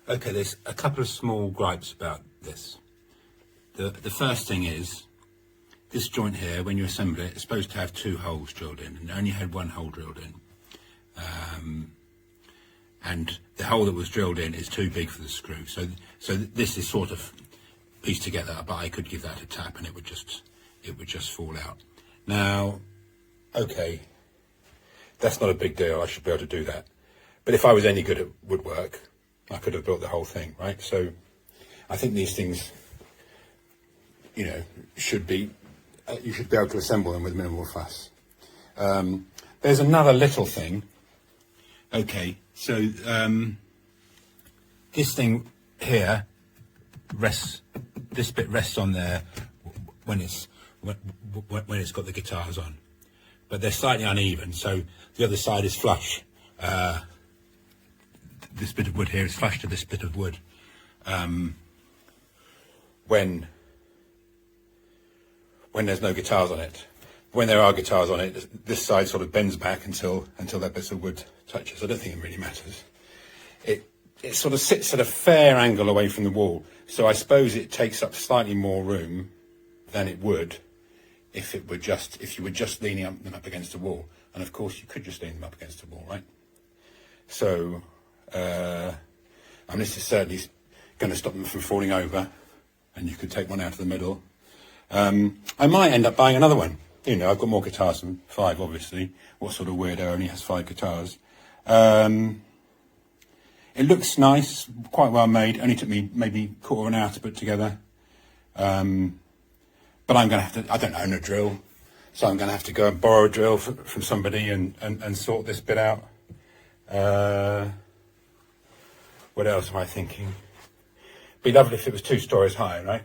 Okay, there's a couple of small gripes about this. The first thing is, this joint here, when you assemble it, it's supposed to have 2 holes drilled in, and it only had 1 hole drilled in. And the hole that was drilled in is too big for the screw. So this is sort of pieced together, but I could give that a tap and it would just fall out. Now, okay, that's not a big deal. I should be able to do that. But if I was any good at woodwork, I could have built the whole thing, right? So I think these things, you know, should be, you should be able to assemble them with minimal fuss. There's another little thing. Okay, so this thing here rests, this bit rests on there when it's got the guitars on, but they're slightly uneven, so the other side is flush. This bit of wood here is flush to this bit of wood. When there's no guitars on it. When there are guitars on it, this side sort of bends back until that bit of wood touches. I don't think it really matters. It sort of sits at a fair angle away from the wall, so I suppose it takes up slightly more room than it would if you were just leaning them up against the wall. And of course, you could just lean them up against the wall, right? So, this is certainly going to stop them from falling over, and you could take one out of the middle. I might end up buying another one. You know, I've got more guitars than 5, obviously. What sort of weirdo only has 5 guitars? It looks nice, quite well made. It only took me maybe a quarter of an hour to put together. But I'm going to have to, I don't own a drill, so I'm going to have to go and borrow a drill from somebody and sort this bit out. What else am I thinking? Be lovely if it was 2 stories high, right?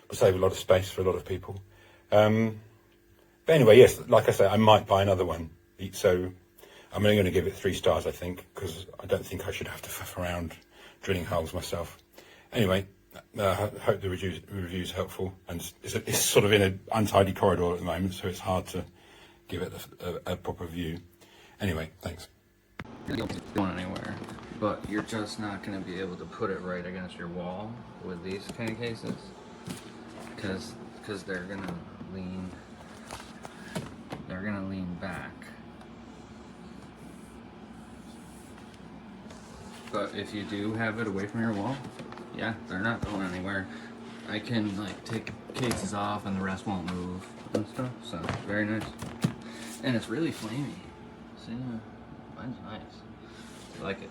Would save a lot of space for a lot of people. But anyway, yes, like I say, I might buy another one. So I'm only going to give it 3 stars, I think, because I don't think I should have to faff around drilling holes myself. Anyway, I hope the review's helpful. And it's sort of in an untidy corridor at the moment, so it's hard to give it a proper view. Anyway, thanks. You're not going anywhere, but you're just not going to be able to put it right against your wall with these kind of cases, because they're going to lean back. But if you do have it away from your wall, yeah, they're not going anywhere. I can like take cases off and the rest won't move and stuff, so very nice. And it's really flamey. See, mine's nice. I like it.